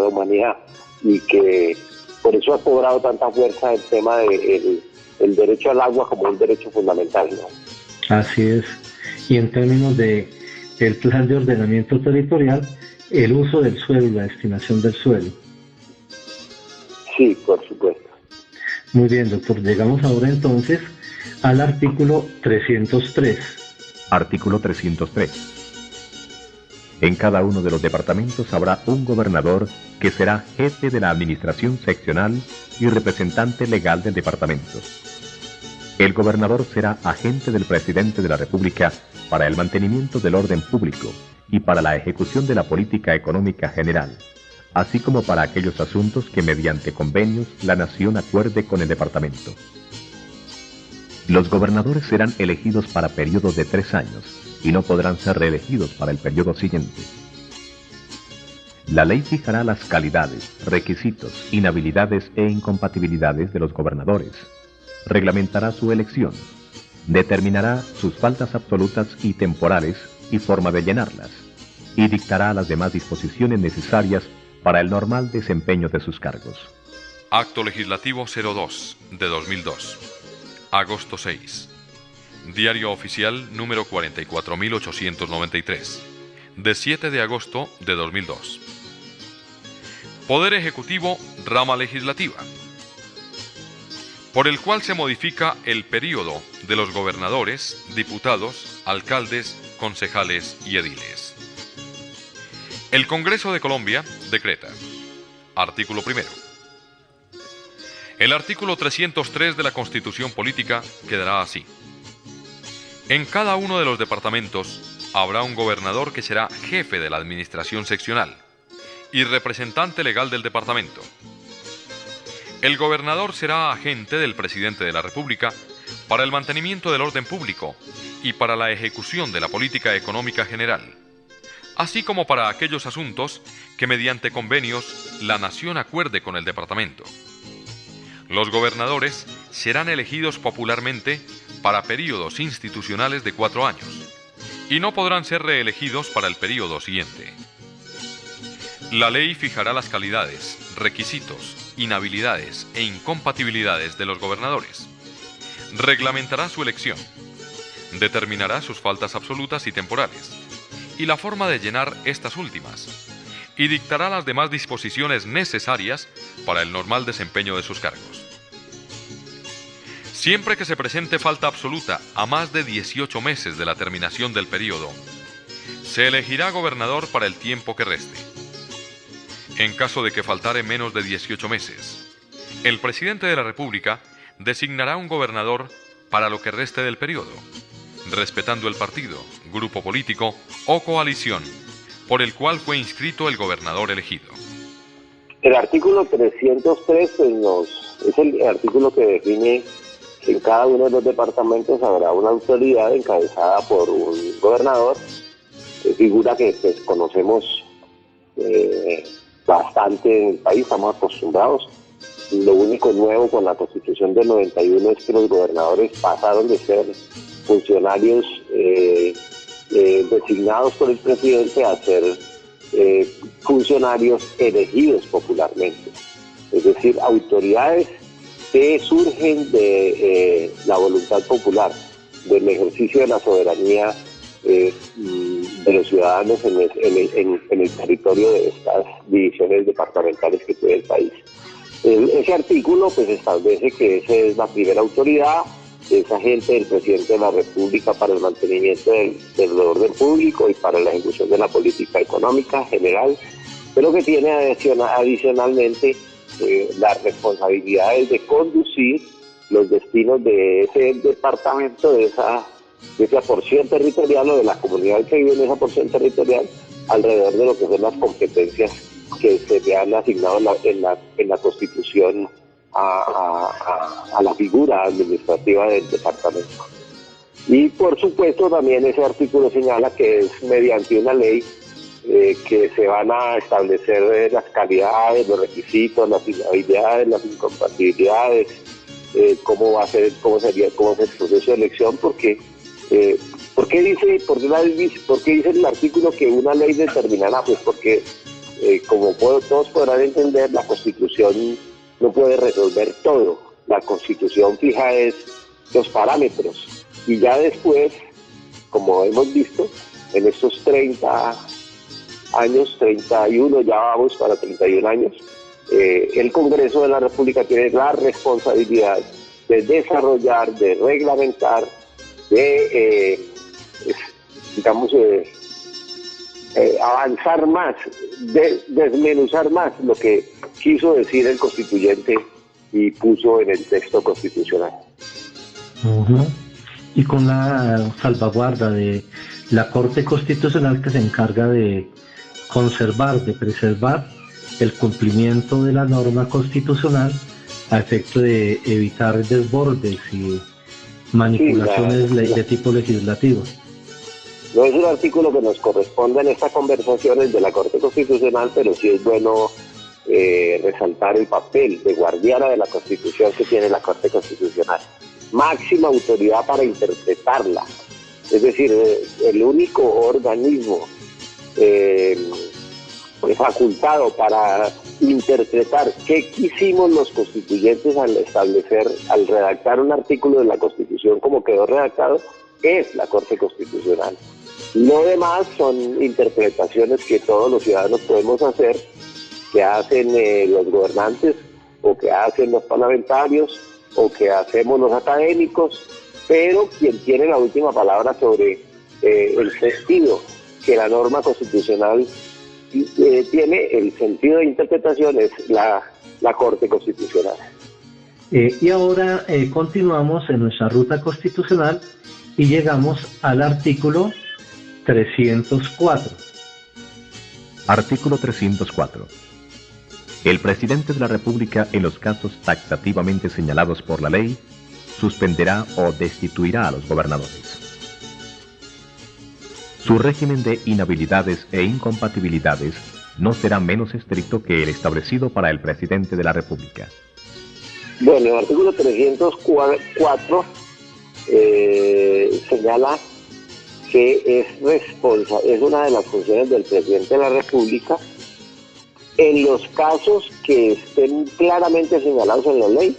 humanidad, y que por eso ha cobrado tanta fuerza el tema del el derecho al agua como un derecho fundamental, ¿no? Así es. Y en términos de el plan de ordenamiento territorial, el uso del suelo y la destinación del suelo. Sí, por supuesto. Muy bien, doctor. Llegamos ahora entonces al artículo 303. Artículo 303. En cada uno de los departamentos habrá un gobernador que será jefe de la administración seccional y representante legal del departamento. El gobernador será agente del presidente de la República para el mantenimiento del orden público y para la ejecución de la política económica general, así como para aquellos asuntos que mediante convenios la nación acuerde con el departamento. Los gobernadores serán elegidos para periodos de 3 años y no podrán ser reelegidos para el periodo siguiente. La ley fijará las calidades, requisitos, inhabilidades e incompatibilidades de los gobernadores, reglamentará su elección, determinará sus faltas absolutas y temporales y forma de llenarlas, y dictará las demás disposiciones necesarias para el normal desempeño de sus cargos. Acto Legislativo 02 de 2002. Agosto 6. Diario Oficial número 44.893, de 7 de agosto de 2002. Poder Ejecutivo, Rama Legislativa, por el cual se modifica el período de los gobernadores, diputados, alcaldes, concejales y ediles. El Congreso de Colombia decreta. Artículo primero. El artículo 303 de la Constitución Política quedará así. En cada uno de los departamentos habrá un gobernador que será jefe de la administración seccional y representante legal del departamento. El gobernador será agente del presidente de la República para el mantenimiento del orden público y para la ejecución de la política económica general, así como para aquellos asuntos que mediante convenios la nación acuerde con el departamento. Los gobernadores serán elegidos popularmente para períodos institucionales de 4 años y no podrán ser reelegidos para el período siguiente. La ley fijará las calidades, requisitos, inhabilidades e incompatibilidades de los gobernadores, reglamentará su elección, determinará sus faltas absolutas y temporales y la forma de llenar estas últimas, y dictará las demás disposiciones necesarias para el normal desempeño de sus cargos. Siempre que se presente falta absoluta a más de 18 meses de la terminación del periodo, se elegirá gobernador para el tiempo que reste. En caso de que faltare menos de 18 meses, el presidente de la República designará un gobernador para lo que reste del periodo, respetando el partido, grupo político o coalición por el cual fue inscrito el gobernador elegido. El artículo 303 es el artículo que define que en cada uno de los departamentos habrá una autoridad encabezada por un gobernador, figura que pues, conocemos bastante en el país, estamos acostumbrados. Lo único nuevo con la Constitución del 91 es que los gobernadores pasaron de ser funcionarios designados por el presidente a ser funcionarios elegidos popularmente, es decir, autoridades que surgen de la voluntad popular, del ejercicio de la soberanía de los ciudadanos en el territorio de estas divisiones departamentales que tiene el país. Ese artículo pues establece que esa es la primera autoridad, es agente del presidente de la República para el mantenimiento del orden público y para la ejecución de la política económica general, pero que tiene adicionalmente las responsabilidades de conducir los destinos de ese departamento, de esa porción territorial o de la comunidad que vive en esa porción territorial, alrededor de lo que son las competencias que se le han asignado en la Constitución a la figura administrativa del departamento. Y por supuesto también ese artículo señala que es mediante una ley que se van a establecer las calidades, los requisitos, las inhabilidades, las incompatibilidades, cómo es el proceso de elección, porque ¿por qué dice el artículo que una ley determinará? Pues porque como todos podrán entender, la Constitución no puede resolver todo. La Constitución fija los parámetros, y ya después, como hemos visto, en estos 30 años, 31, ya vamos para 31 años, el Congreso de la República tiene la responsabilidad de desarrollar, de reglamentar, de, avanzar más, de desmenuzar más lo que quiso decir el constituyente y puso en el texto constitucional. Uh-huh. Y con la salvaguarda de la Corte Constitucional, que se encarga de conservar, de preservar el cumplimiento de la norma constitucional a efecto de evitar desbordes y manipulaciones de tipo legislativo. No es un artículo que nos corresponde en esta conversación, el de la Corte Constitucional, pero sí es bueno resaltar el papel de guardiana de la Constitución que tiene la Corte Constitucional. Máxima autoridad para interpretarla. Es decir, el único organismo facultado para interpretar qué quisimos los constituyentes al redactar un artículo de la Constitución como quedó redactado, es la Corte Constitucional. Lo demás son interpretaciones que todos los ciudadanos podemos hacer, que hacen los gobernantes, o que hacen los parlamentarios, o que hacemos los académicos, pero quien tiene la última palabra sobre el sentido que la norma constitucional tiene, el sentido de interpretación, es la Corte Constitucional. Y ahora continuamos en nuestra ruta constitucional y llegamos al artículo 304. Artículo 304. El presidente de la República, en los casos taxativamente señalados por la ley, suspenderá o destituirá a los gobernadores. Su régimen de inhabilidades e incompatibilidades no será menos estricto que el establecido para el presidente de la República. Bueno, el artículo 304 señala que es una de las funciones del presidente de la República, en los casos que estén claramente señalados en la ley,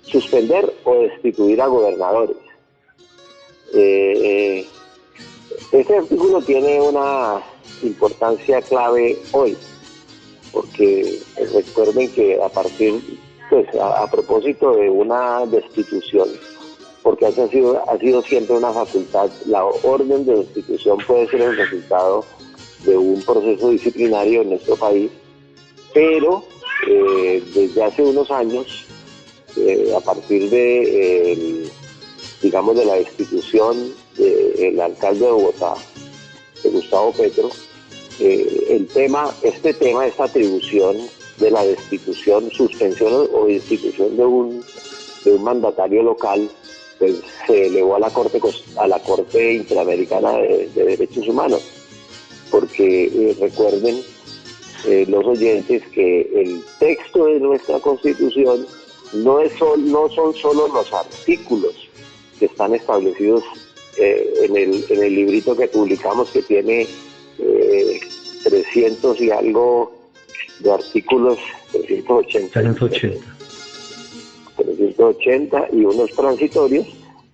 suspender o destituir a gobernadores. Este artículo tiene una importancia clave hoy, porque recuerden que a propósito de una destitución, porque ha sido siempre una facultad, la orden de destitución puede ser el resultado de un proceso disciplinario en nuestro país, pero desde hace unos años, a partir de la destitución del alcalde de Bogotá, de Gustavo Petro, esta atribución de la destitución, suspensión o destitución de un mandatario local, pues se elevó a la Corte Interamericana de Derechos Humanos, porque recuerden los oyentes que el texto de nuestra Constitución no son solo los artículos que están establecidos en el librito que publicamos, que tiene 300 y algo de artículos, 380 y unos transitorios,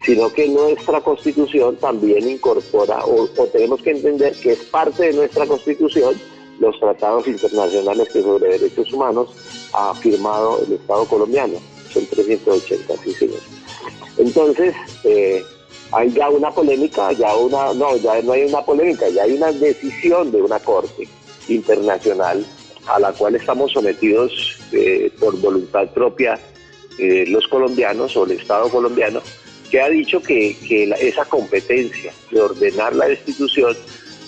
sino que nuestra Constitución también incorpora, o tenemos que entender que es parte de nuestra Constitución, los tratados internacionales que sobre derechos humanos ha firmado el Estado colombiano. Son 380, sí, señor. Entonces, hay ya una polémica, ya no hay una polémica, ya hay una decisión de una Corte internacional a la cual estamos sometidos por voluntad propia los colombianos o el Estado colombiano, que ha dicho que esa competencia de ordenar la destitución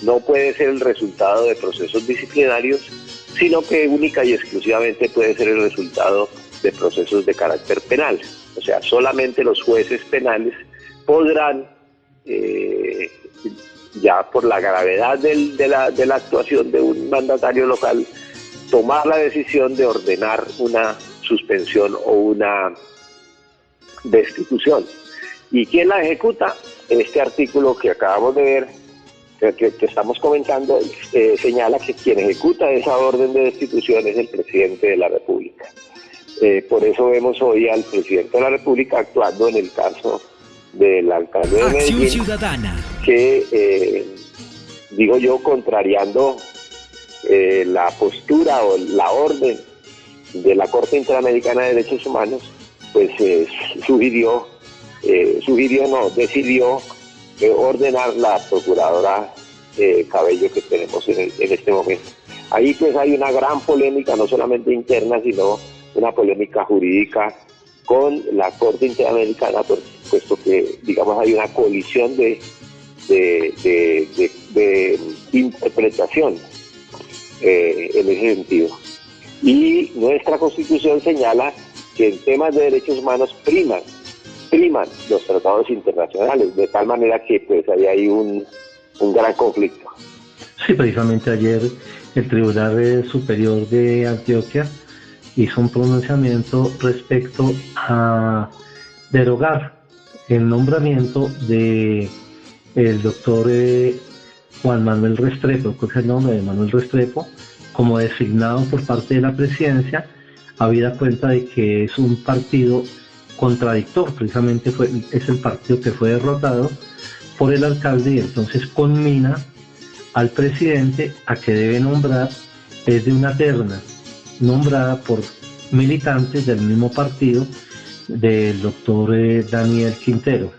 no puede ser el resultado de procesos disciplinarios, sino que única y exclusivamente puede ser el resultado de procesos de carácter penal. O sea, solamente los jueces penales podrán ya por la gravedad de la actuación de un mandatario local, tomar la decisión de ordenar una suspensión o una destitución. ¿Y quién la ejecuta? Este artículo que acabamos de ver, que estamos comentando, señala que quien ejecuta esa orden de destitución es el presidente de la República. Por eso vemos hoy al presidente de la República actuando en el caso del alcalde de Acción Medellín, Ciudadana. que, digo yo, contrariando la postura o la orden de la Corte Interamericana de Derechos Humanos, pues decidió ordenar la procuradora Cabello que tenemos en este momento. Ahí pues hay una gran polémica, no solamente interna, sino una polémica jurídica con la Corte Interamericana, puesto que, digamos, hay una colisión de interpretación en ese sentido. Y nuestra Constitución señala que en temas de derechos humanos priman los tratados internacionales, de tal manera que pues ahí hay un gran conflicto. Sí, precisamente ayer el Tribunal Superior de Antioquia hizo un pronunciamiento respecto a derogar el nombramiento de el doctor Juan Manuel Restrepo, que es el nombre de Manuel Restrepo, como designado por parte de la presidencia, habida cuenta de que es un partido contradictor, precisamente es el partido que fue derrotado por el alcalde, y entonces conmina al presidente a que debe nombrar desde una terna nombrada por militantes del mismo partido del doctor Daniel Quintero.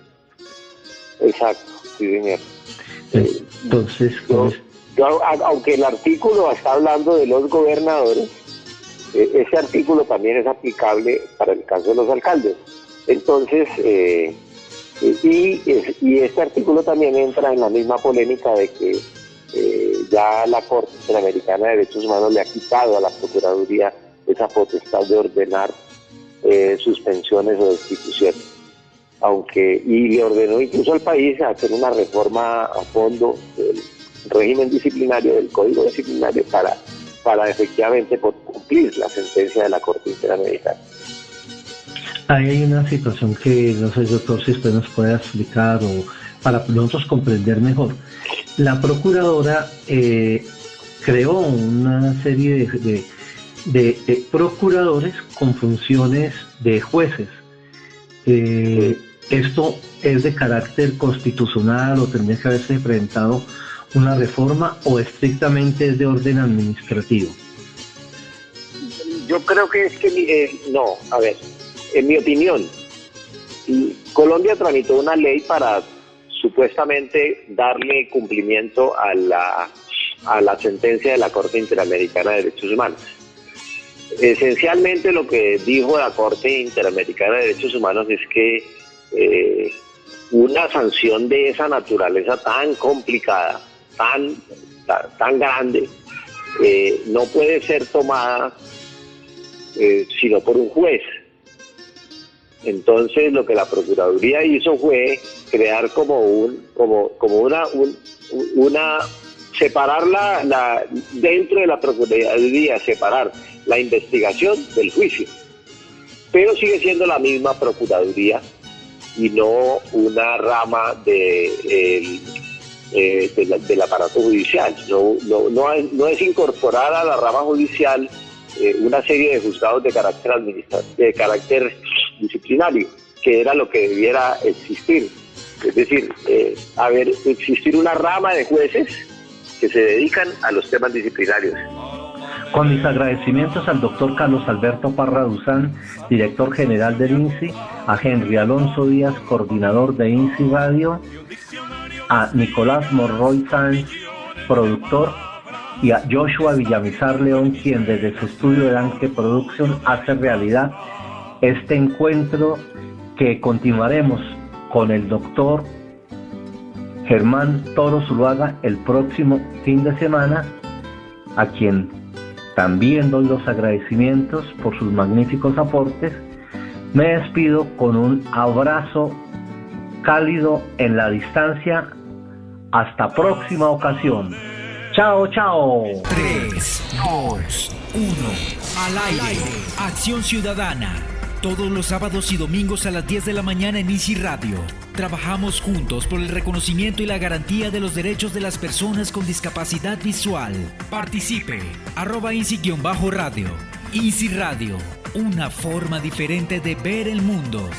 Exacto, sí, señor. Entonces, aunque el artículo está hablando de los gobernadores, ese artículo también es aplicable para el caso de los alcaldes. Entonces, y este artículo también entra en la misma polémica de que ya la Corte Interamericana de Derechos Humanos le ha quitado a la Procuraduría esa potestad de ordenar suspensiones o destituciones. Y le ordenó incluso al país a hacer una reforma a fondo del régimen disciplinario, del Código Disciplinario, para efectivamente cumplir la sentencia de la Corte Interamericana. Ahí hay una situación que no sé, doctor, si usted nos puede explicar o para nosotros comprender mejor. La procuradora creó una serie de procuradores con funciones de jueces. ¿Esto es de carácter constitucional o tendría que haberse presentado una reforma o estrictamente es de orden administrativo? Yo creo que es que no, a ver, en mi opinión, Colombia tramitó una ley para supuestamente darle cumplimiento a la sentencia de la Corte Interamericana de Derechos Humanos. Esencialmente lo que dijo la Corte Interamericana de Derechos Humanos es que una sanción de esa naturaleza tan complicada, tan grande, no puede ser tomada sino por un juez. Entonces lo que la Procuraduría hizo fue crear separar dentro de la Procuraduría, separar la investigación del juicio, pero sigue siendo la misma Procuraduría y no una rama del aparato judicial. No es incorporar a la rama judicial una serie de juzgados de carácter disciplinario, que era lo que debiera existir. Es decir, existir una rama de jueces que se dedican a los temas disciplinarios. Con mis agradecimientos al doctor Carlos Alberto Parra Duzán, director general del INSI, a Henry Alonso Díaz, coordinador de INSI Radio, a Nicolás Morroy Sáenz, productor, y a Joshua Villamizar León, quien desde su estudio de Danke Production hace realidad este encuentro que continuaremos con el doctor Germán Toro Zuluaga el próximo fin de semana, a quien también doy los agradecimientos por sus magníficos aportes. Me despido con un abrazo cálido en la distancia Hasta próxima ocasión. Chao, chao. 3, 2, 1. Al aire. Acción Ciudadana. Todos los sábados y domingos a las 10 de la mañana en Easy Radio. Trabajamos juntos por el reconocimiento y la garantía de los derechos de las personas con discapacidad visual. Participe. @Easy-radio. Easy Radio. Una forma diferente de ver el mundo.